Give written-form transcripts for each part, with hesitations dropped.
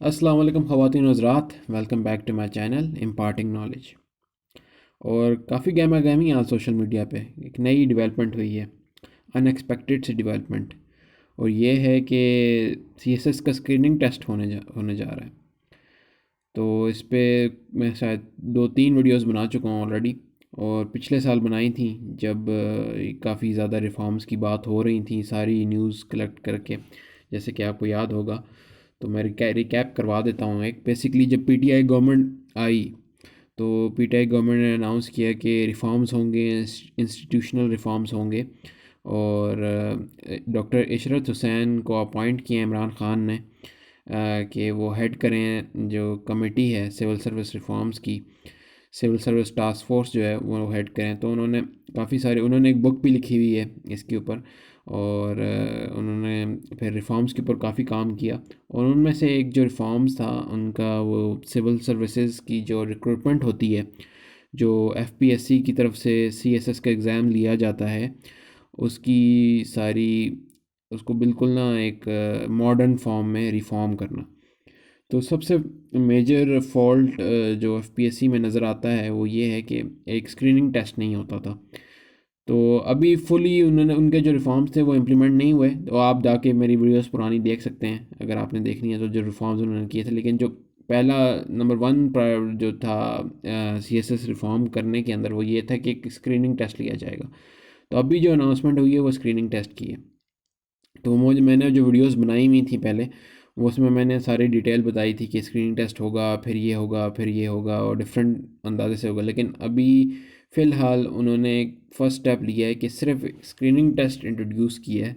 अस्सलाम वालेकुम ख़वातीन और हज़रात, welcome back to my channel imparting knowledge. और काफ़ी गहमा गहमी आज सोशल मीडिया पे एक नई डेवलपमेंट हुई है, अनएक्सपेक्टेड सी डेवलपमेंट। और ये है कि सीएसएस का स्क्रीनिंग टेस्ट होने जा रहा है। तो इस पे मैं शायद 2-3 वीडियोस बना चुका हूँ ऑलरेडी। और पिछले साल बनाई थी जब काफ़ी ज़्यादा रिफॉर्म्स की बात हो रही थी, सारी न्यूज़ कलेक्ट करके, जैसे कि आपको याद होगा। तो मैं रिकैप करवा देता हूँ। एक बेसिकली जब पीटीआई गवर्नमेंट आई तो पीटीआई गवर्नमेंट ने अनाउंस किया कि रिफॉर्म्स होंगे, इंस्टीट्यूशनल रिफॉर्म्स होंगे। और डॉक्टर इशरत हुसैन को अपॉइंट किया इमरान ख़ान ने कि वो हेड करें जो कमेटी है सिविल सर्विस रिफॉर्म्स की, सिविल सर्विस टास्क फोर्स जो है वो हेड करें। तो उन्होंने काफ़ी सारे, उन्होंने एक बुक भी लिखी हुई है इसके ऊपर। और उन्होंने फिर रिफॉर्म्स के ऊपर काफ़ी काम किया। और उनमें से एक जो रिफॉर्म्स था उनका, वो सिविल सर्विसेज की जो रिक्रूटमेंट होती है, जो एफपीएससी की तरफ से सीएसएस का एग्ज़ाम लिया जाता है, उसकी सारी, उसको बिल्कुल ना एक मॉडर्न फॉर्म में रिफॉर्म करना। तो सबसे मेजर फॉल्ट जो एफपीएससी में नज़र आता है वो ये है कि एक स्क्रीनिंग टेस्ट नहीं होता था। तो अभी फुली उन्होंने, उनके जो रिफॉर्म्स थे वो इम्प्लीमेंट नहीं हुए। तो आप जाके मेरी वीडियोस पुरानी देख सकते हैं अगर आपने देखनी है तो, जो रिफॉर्म्स उन्होंने किए थे। लेकिन जो पहला नंबर वन जो था सीएसएस रिफॉर्म करने के अंदर, वो ये था कि एक स्क्रीनिंग टेस्ट लिया जाएगा। तो अभी जो अनाउंसमेंट हुई है वो स्क्रीनिंग टेस्ट की है। तो मुझे, मैंने जो वीडियोस बनाई हुई थी पहले, वो उसमें मैंने सारी डिटेल बताई थी कि स्क्रीनिंग टेस्ट होगा, फिर ये होगा, फिर ये होगा, और डिफरेंट अंदाजे से होगा। लेकिन अभी फ़िलहाल उन्होंने एक फ़र्स्ट स्टेप लिया है कि सिर्फ स्क्रीनिंग टेस्ट इंट्रोड्यूस किया है।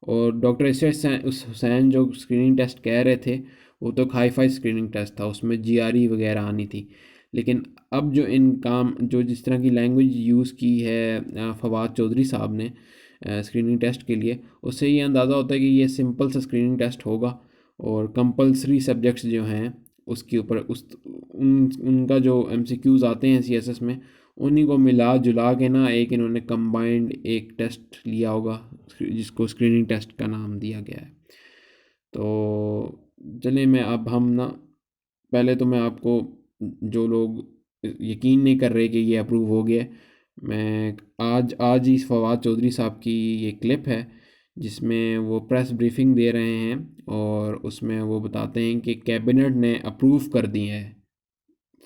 और डॉक्टर इसरत हुसैन जो स्क्रीनिंग टेस्ट कह रहे थे वो तो हाई फाई स्क्रीनिंग टेस्ट था, उसमें जीआरई वगैरह आनी थी। लेकिन अब जो इन काम, जो जिस तरह की लैंग्वेज यूज़ की है फवाद चौधरी साहब ने स्क्रीनिंग टेस्ट के लिए, उससे ये अंदाज़ा होता है कि ये सिंपल सा स्क्रीनिंग टेस्ट होगा। और कंपलसरी सब्जेक्ट्स जो हैं उसके ऊपर उनका जो एमसीक्यूज़ आते हैं सीएसएस में, उन्हीं को मिला जुला के ना एक इन्होंने कंबाइंड एक टेस्ट लिया होगा, जिसको स्क्रीनिंग टेस्ट का नाम दिया गया है। तो चलिए, मैं अब हम ना, पहले तो मैं आपको, जो लोग यकीन नहीं कर रहे कि ये अप्रूव हो गया, मैं आज आज ही फवाद चौधरी साहब की ये क्लिप है जिसमें वो प्रेस ब्रीफिंग दे रहे हैं। और उसमें वो बताते हैं कि कैबिनेट ने अप्रूव कर दिया है,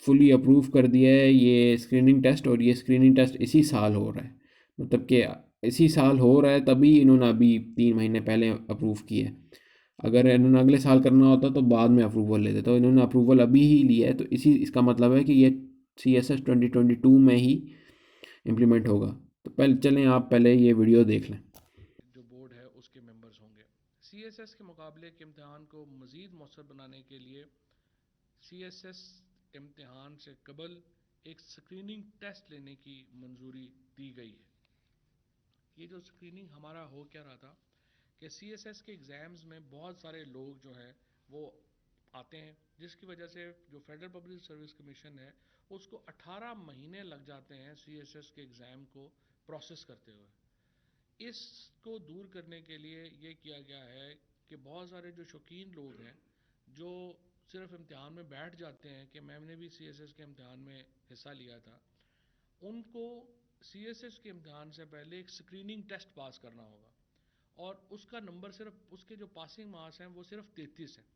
फुली अप्रूव कर दिया है ये स्क्रीनिंग टेस्ट। और ये स्क्रीनिंग टेस्ट इसी साल हो रहा है, मतलब कि इसी साल हो रहा है, तभी इन्होंने अभी 3 महीने पहले अप्रूव किया है। अगर इन्होंने अगले साल करना होता तो बाद में अप्रूवल लेते, तो इन्होंने अप्रूवल अभी ही लिया है। तो इसी, इसका मतलब है कि ये सी एस एस 2022 में ही इम्प्लीमेंट होगा। तो पहले चलें, आप पहले ये वीडियो देख लें। जो बोर्ड है उसके मेंबर्स होंगे। सीएसएस के मुकाबले के इम्तहान को मज़ीद मौसर बनाने के लिए सीएसएस इम्तहान से कबल एक स्क्रीनिंग टेस्ट लेने की मंजूरी दी गई है। ये जो स्क्रीनिंग हमारा हो क्या रहा था कि सीएसएस के एग्ज़ाम्स में बहुत सारे लोग जो हैं वो आते हैं, जिसकी वजह से जो फेडरल पब्लिक सर्विस कमीशन है उसको 18 महीने लग जाते हैं सीएसएस के एग्ज़ाम को प्रोसेस करते हुए। इसको दूर करने के लिए ये किया गया है कि बहुत सारे जो शौकीन लोग हैं जो सिर्फ इम्तिहान में बैठ जाते हैं कि मैंने भी सीएसएस के इम्तिहान में हिस्सा लिया था, उनको सीएसएस के इम्तिहान से पहले एक स्क्रीनिंग टेस्ट पास करना होगा। और उसका नंबर, सिर्फ उसके जो पासिंग मार्क्स हैं वो सिर्फ 33 हैं।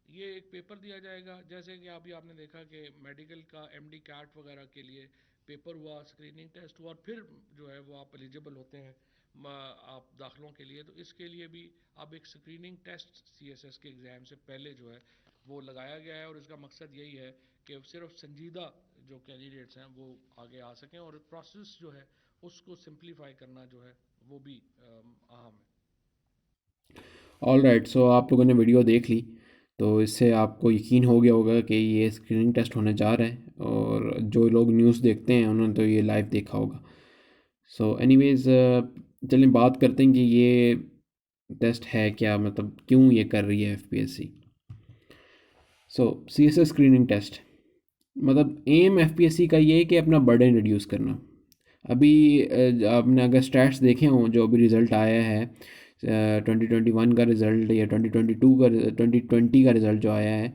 ये एक पेपर दिया जाएगा, जैसे कि अभी आपने देखा कि मेडिकल का एमडी कैट वगैरह के लिए पेपर हुआ, स्क्रीनिंग टेस्ट हुआ, और फिर जो है वो आप एलिजिबल होते हैं आप दाखिलों के लिए। तो इसके लिए भी अब एक स्क्रीनिंग टेस्ट सीएसएस के एग्ज़ाम से पहले जो है वो लगाया गया है। और इसका मकसद यही है कि सिर्फ संजीदा जो कैंडिडेट्स हैं वो आगे आ सकें, और प्रोसेस जो है उसको सिंप्लीफाई करना जो है वो भी अहम है। ऑल राइट, सो आप लोगों ने वीडियो देख ली, तो इससे आपको यकीन हो गया होगा कि ये स्क्रीनिंग टेस्ट होने जा रहा है। और जो लोग न्यूज़ देखते हैं उन्होंने तो ये लाइव देखा होगा। सो एनीवेज़, चलिए बात करते हैं कि ये टेस्ट है क्या, मतलब क्यों ये कर रही है एफपीएससी। सो सीएसएस स्क्रीनिंग टेस्ट, मतलब एम एफपीएससी का ये है कि अपना बर्डन रिड्यूस करना। अभी आपने अगर स्टैट्स देखे हों, जो अभी रिज़ल्ट आया है 2021 का रिज़ल्ट या 2022 का 2020 का रिज़ल्ट जो आया है,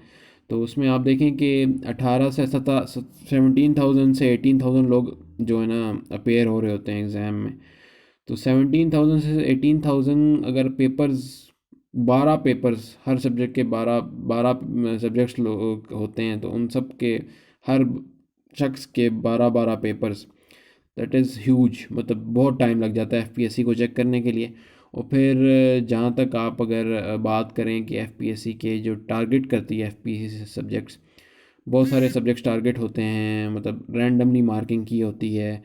तो उसमें आप देखें कि 18 से 17,000 से 18,000 लोग जो है ना अपेयर हो रहे होते हैं एग्ज़ाम में। तो 17,000 से 18,000 अगर पेपर्स 12 पेपर्स हर सब्जेक्ट के 12 12 सब्जेक्ट्स होते हैं, तो उन सब के हर शख्स के 12 पेपर्स, दैट इज़ ह्यूज। मतलब बहुत टाइम लग जाता है एफपीएससी को चेक करने के लिए। और फिर जहाँ तक आप अगर बात करें कि एफपीएससी के जो टारगेट करती है एफपीएससी सब्जेक्ट्स, बहुत सारे सब्जेक्ट्स टारगेट होते हैं, मतलब रैंडमली मार्किंग की होती है।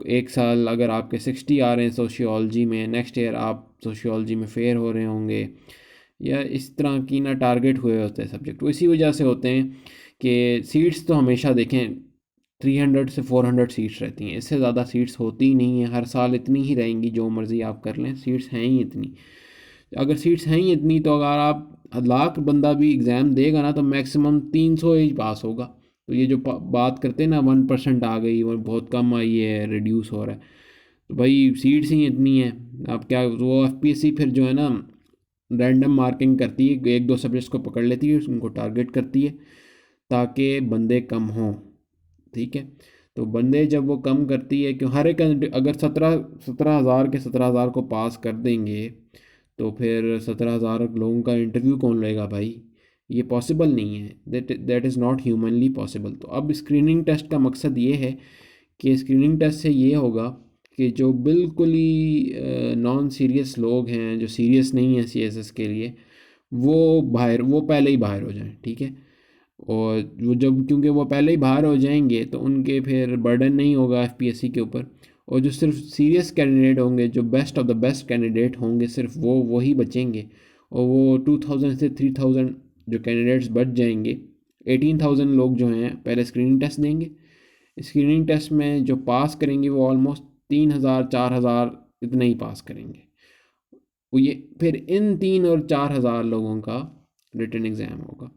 एक साल अगर आपके 60 आ रहे हैं सोशियोलॉजी में, नेक्स्ट ईयर आप सोशियोलॉजी में फेल हो रहे होंगे, या इस तरह की ना टारगेट हुए होते हैं सब्जेक्ट। वो इसी वजह से होते हैं कि सीट्स तो हमेशा देखें 300 से 400 सीट्स रहती हैं, इससे ज़्यादा सीट्स होती ही नहीं है। हर साल इतनी ही रहेंगी, जो मर्ज़ी आप कर लें, सीट्स हैं ही इतनी। अगर सीट्स हैं ही इतनी, तो अगर आप लाख बंदा भी एग्ज़ाम देगा ना, तो मैक्सिमम 300 ही पास होगा। तो ये जो बात करते हैं ना 1% आ गई और बहुत कम आई है, रिड्यूस हो रहा है, तो भाई सीट्स ही इतनी हैं। आप क्या, वो एफपीएससी फिर जो है ना रैंडम मार्किंग करती है, एक दो सब्जेक्ट्स को पकड़ लेती है, उनको टारगेट करती है ताकि बंदे कम हों। ठीक है, तो बंदे जब वो कम करती है, क्यों हर एक अगर 17,000 के 17,000 को पास कर देंगे, तो फिर 17,000 लोगों का इंटरव्यू कौन लेगा भाई? ये पॉसिबल नहीं है, that is not humanly possible. तो अब स्क्रीनिंग टेस्ट का मकसद ये है कि स्क्रीनिंग टेस्ट से ये होगा कि जो बिल्कुल ही नॉन सीरियस लोग हैं, जो सीरियस नहीं है सीएसएस के लिए, वो पहले ही बाहर हो जाएं। ठीक है, और वो जब, क्योंकि वो पहले ही बाहर हो जाएंगे, तो उनके फिर बर्डन नहीं होगा एफपीएससी के ऊपर। और जो सिर्फ सीरियस कैंडिडेट होंगे, जो best of the best candidate होंगे, सिर्फ वो वही बचेंगे। और वो 2,000 से 3,000 जो कैंडिडेट्स बच जाएंगे, 18,000 लोग जो हैं पहले स्क्रीनिंग टेस्ट देंगे। स्क्रीनिंग टेस्ट में जो पास करेंगे, वो ऑलमोस्ट 3,000 4,000 इतने ही पास करेंगे। वो ये फिर इन 3 और 4 हज़ार लोगों का रिटन एग्ज़ाम होगा।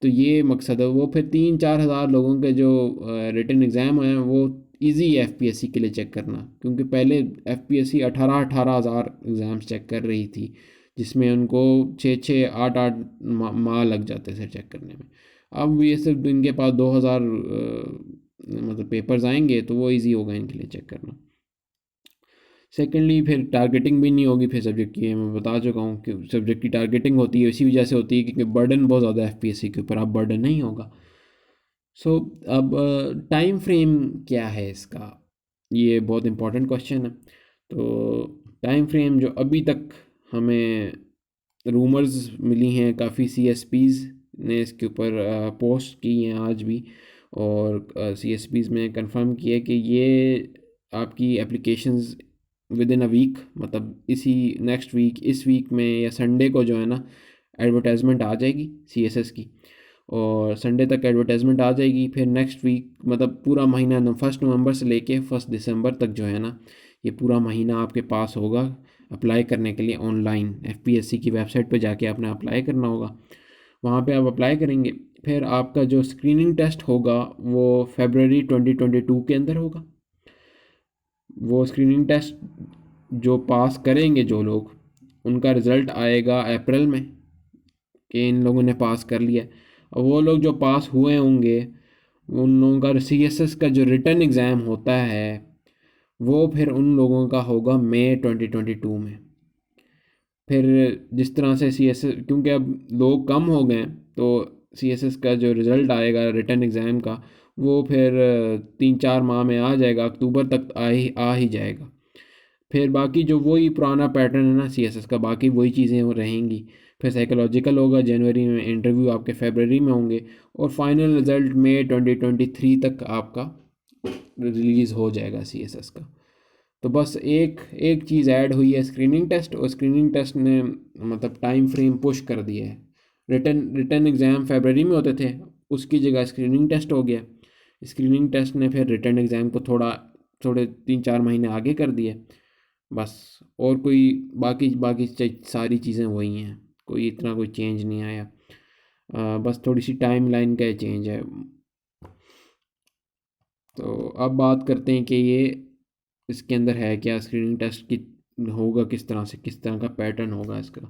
तो ये मकसद है। वो फिर 3-4 हज़ार लोगों के जो रिटन एग्ज़ाम हैं, वो इजी है एफपीएससी के लिए चेक करना, क्योंकि पहले एफपीएससी 18-18 हज़ार एग्ज़ाम्स चेक कर रही थी, जिसमें उनको 6-6 8-8 माह लग जाते थे चेक करने में। अब ये सिर्फ इनके पास 2,000 मतलब पेपर्स आएंगे, तो वो इजी होगा इनके लिए चेक करना। सेकेंडली, फिर टारगेटिंग भी नहीं होगी फिर सब्जेक्ट की। मैं बता चुका हूँ कि सब्जेक्ट की टारगेटिंग होती है, इसी वजह से होती है क्योंकि बर्डन बहुत ज़्यादा है एफपीएससी के ऊपर, अब बर्डन नहीं होगा। सो अब टाइम फ्रेम क्या है इसका, ये बहुत इंपॉर्टेंट क्वेश्चन है। तो टाइम फ्रेम जो अभी तक हमें रूमर्स मिली हैं, काफ़ी सीएसपीज़ ने इसके ऊपर पोस्ट की हैं आज भी, और सीएसपीज़ में कंफर्म किया कि ये आपकी applications within a week, मतलब इसी नेक्स्ट वीक, इस वीक में या संडे को जो है ना एडवर्टाइजमेंट आ जाएगी सीएसएस की। और संडे तक एडवर्टाइजमेंट आ जाएगी, फिर नेक्स्ट वीक मतलब पूरा महीना 1 नवंबर से लेके 1 दिसंबर तक जो है ना, ये पूरा महीना आपके पास होगा अप्लाई करने के लिए। ऑनलाइन एफपीएससी की वेबसाइट पे जाके आपने अप्लाई करना होगा, वहाँ पे आप अप्लाई करेंगे। फिर आपका जो स्क्रीनिंग टेस्ट होगा, वो फरवरी 2022 के अंदर होगा। वो स्क्रीनिंग टेस्ट जो पास करेंगे जो लोग, उनका रिज़ल्ट आएगा अप्रैल में कि इन लोगों ने पास कर लिया। और वो लोग जो पास हुए होंगे, उन लोगों का सीएसएस का जो रिटन एग्ज़ाम होता है, वो फिर उन लोगों का होगा मई 2022 में। फिर जिस तरह से सीएसएस, क्योंकि अब लोग कम हो गए हैं, तो सीएसएस का जो रिज़ल्ट आएगा रिटन एग्ज़ाम का, वो फिर 3-4 माह में आ जाएगा, अक्टूबर तक आ ही जाएगा। फिर बाकी जो वही पुराना पैटर्न है ना सीएसएस का, बाकी वही चीज़ें वो रहेंगी। फिर साइकोलॉजिकल होगा जनवरी में, इंटरव्यू आपके फरवरी में होंगे, और फाइनल रिज़ल्ट मई 2023 तक आपका रिलीज़ हो जाएगा सीएसएस का। तो बस एक एक चीज़ ऐड हुई है, स्क्रीनिंग टेस्ट, और स्क्रीनिंग टेस्ट ने मतलब टाइम फ्रेम पुश कर दिया है। रिटन एग्ज़ाम फरवरी में होते थे, उसकी जगह स्क्रीनिंग टेस्ट हो गया। स्क्रीनिंग टेस्ट ने फिर रिटन एग्ज़ाम को थोड़े 3-4 महीने आगे कर दिए बस। और कोई बाकी बाकी सारी चीज़ें वही हैं, कोई इतना कोई चेंज नहीं आया। बस थोड़ी सी टाइम लाइन का चेंज है। तो अब बात करते हैं कि ये इसके अंदर है क्या, स्क्रीनिंग टेस्ट की होगा किस तरह का पैटर्न होगा इसका।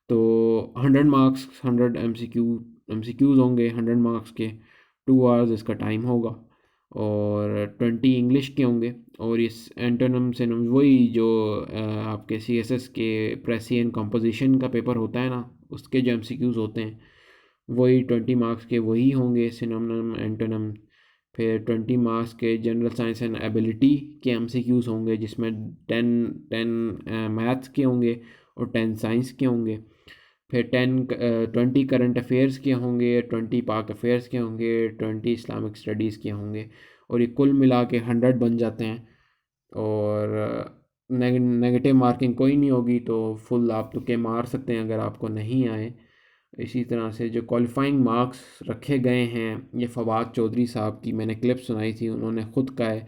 तो 100 मार्क्स 100 एमसीक्यूज़ होंगे 100 मार्क्स के, 2 आवर्स इसका टाइम होगा, और 20 इंग्लिश के होंगे। और इस एंटोनम सिनोनिम वही जो आपके सीएसएस के प्रेसियन कंपोजिशन का पेपर होता है ना, उसके जो एमसीक्यूज़ होते हैं वही 20 मार्क्स के वही होंगे, सिनोनिम एंटोनम। फिर 20 मार्क्स के जनरल साइंस एंड एबिलिटी के एमसीक्यूज़ होंगे, जिसमें 10 मैथ्स के होंगे और 10 साइंस के होंगे। फिर 20 करंट अफेयर्स के होंगे, 20 पाक अफेयर्स के होंगे, 20 इस्लामिक स्टडीज़ के होंगे, और ये कुल मिला के 100 बन जाते हैं। और नेगेटिव मार्किंग कोई नहीं होगी, तो फुल आप तुक्के मार सकते हैं अगर आपको नहीं आए। इसी तरह से जो क्वालिफाइंग मार्क्स रखे गए हैं, ये फवाद चौधरी साहब की मैंने क्लिप सुनाई थी, उन्होंने ख़ुद कहा है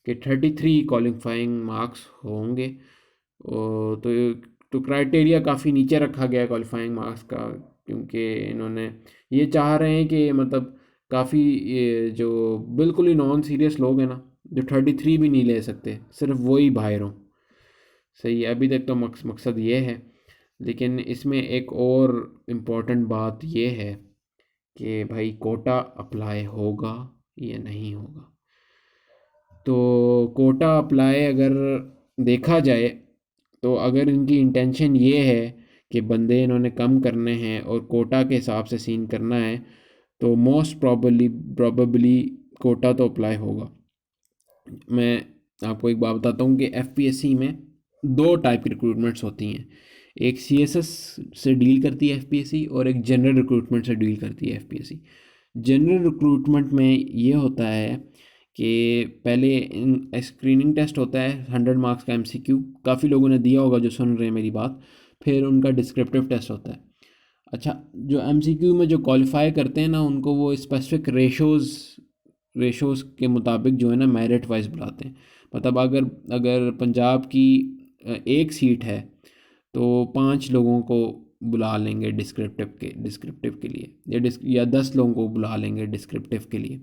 कि 33 क्वालिफाइंग मार्क्स होंगे। तो क्राइटेरिया काफ़ी नीचे रखा गया है क्वालिफाइंग मार्क्स का, क्योंकि इन्होंने ये चाह रहे हैं कि मतलब काफ़ी ये जो बिल्कुल ही नॉन सीरियस लोग हैं ना, जो 33 भी नहीं ले सकते, सिर्फ वही बाहर हों। सही है, अभी तक तो मकसद ये है। लेकिन इसमें एक और इम्पॉर्टेंट बात ये है कि भाई कोटा अप्लाई होगा या नहीं होगा। तो कोटा अप्लाई अगर देखा जाए, तो अगर इनकी इंटेंशन ये है कि बंदे इन्होंने कम करने हैं और कोटा के हिसाब से सीन करना है, तो मोस्ट प्रॉबेबली कोटा तो अप्लाई होगा। मैं आपको एक बात बताता हूँ कि एफपीएससी में 2 टाइप की रिक्रूटमेंट्स होती हैं। एक सीएसएस से डील करती है एफपीएससी, और एक जनरल रिक्रूटमेंट से डील करती है एफपीएससी। जनरल रिक्रूटमेंट में ये होता है कि पहले स्क्रीनिंग टेस्ट होता है 100 मार्क्स का एमसीक्यू, काफ़ी लोगों ने दिया होगा जो सुन रहे हैं मेरी बात। फिर उनका डिस्क्रिप्टिव टेस्ट होता है। अच्छा, जो एमसीक्यू में जो क्वालिफाई करते हैं ना, उनको वो स्पेसिफिक रेशोज़ के मुताबिक जो है ना मेरिट वाइज बुलाते हैं। मतलब अगर पंजाब की एक सीट है, तो 5 लोगों को बुला लेंगे डिस्क्रिप्टिव के लिए, या 10 लोगों को बुला लेंगे डिस्क्रिप्टिव के लिए।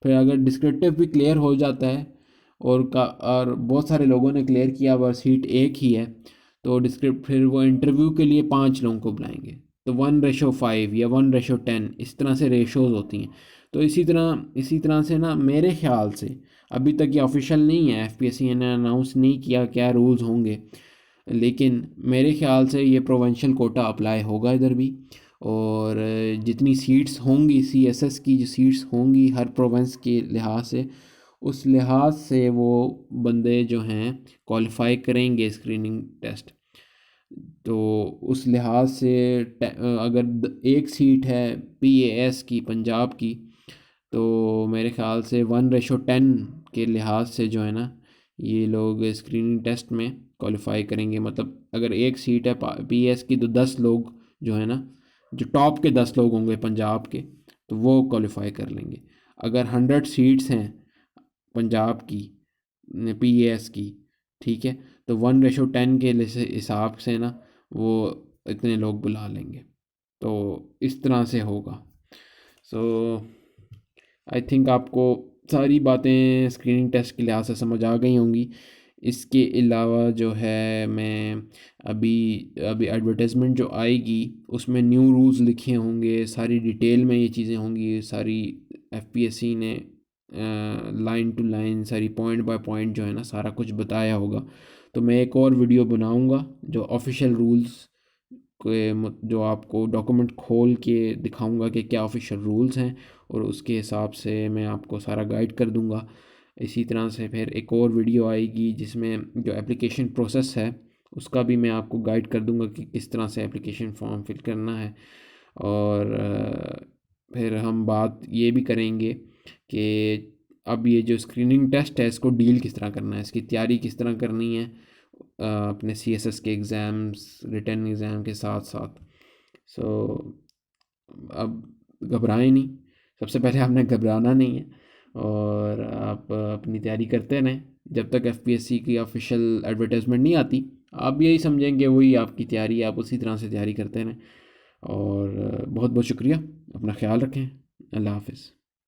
फिर अगर डिस्क्रिप्टिव भी क्लियर हो जाता है और बहुत सारे लोगों ने क्लियर किया और सीट एक ही है, तो फिर वो इंटरव्यू के लिए 5 लोगों को बुलाएंगे। तो 1:5 या 1:10 इस तरह से रेशोज़ होती हैं। तो इसी तरह से ना, मेरे ख़्याल से अभी तक ये ऑफिशियल नहीं है, एफपीएससी ने अनाउंस नहीं किया क्या रूल्स होंगे, लेकिन मेरे ख़्याल से ये प्रोविंशियल कोटा अप्लाई होगा इधर भी। और जितनी सीट्स होंगी सीएसएस की, जो सीट्स होंगी हर प्रोविंस के लिहाज से, उस लिहाज से वो बंदे जो हैं क्वालिफाई करेंगे स्क्रीनिंग टेस्ट। तो उस लिहाज से अगर एक सीट है पीएएस की पंजाब की, तो मेरे ख़्याल से 1:10 के लिहाज से जो है ना, ये लोग स्क्रीनिंग टेस्ट में क्वालिफाई करेंगे। मतलब अगर एक सीट है पीएएस की, तो 10 लोग जो है ना, जो टॉप के 10 लोग होंगे पंजाब के, तो वो क्वालिफाई कर लेंगे। अगर 100 सीट्स हैं पंजाब की पीएएस की, ठीक है, तो 1:10 के हिसाब से ना वो इतने लोग बुला लेंगे। तो इस तरह से होगा। सो आई थिंक आपको सारी बातें स्क्रीनिंग टेस्ट के लिहाज से समझ आ गई होंगी। इसके अलावा जो है, मैं अभी अभी एडवर्टाइजमेंट जो आएगी उसमें न्यू रूल्स लिखे होंगे, सारी डिटेल में ये चीज़ें होंगी, सारी एफपीएससी ने लाइन टू लाइन सारी पॉइंट बाय पॉइंट जो है ना सारा कुछ बताया होगा। तो मैं एक और वीडियो बनाऊंगा जो ऑफिशियल रूल्स के, जो आपको डॉक्यूमेंट खोल के दिखाऊंगा कि क्या ऑफिशियल रूल्स हैं, और उसके हिसाब से मैं आपको सारा गाइड कर दूंगा। इसी तरह से फिर एक और वीडियो आएगी जिसमें जो एप्लीकेशन प्रोसेस है उसका भी मैं आपको गाइड कर दूंगा कि किस तरह से एप्लीकेशन फॉर्म फिल करना है। और फिर हम बात ये भी करेंगे कि अब ये जो स्क्रीनिंग टेस्ट है इसको डील किस तरह करना है, इसकी तैयारी किस तरह करनी है अपने सीएसएस के एग्ज़ाम्स रिटन एग्ज़ाम के साथ साथ। सो अब घबराएं नहीं, सबसे पहले आपने घबराना नहीं है, और आप अपनी तैयारी करते रहें। जब तक एफपीएससी की ऑफिशियल एडवर्टाइजमेंट नहीं आती, आप यही समझेंगे वही आपकी तैयारी, आप उसी तरह से तैयारी करते रहें। और बहुत बहुत शुक्रिया, अपना ख्याल रखें। अल्लाह हाफ़िज़।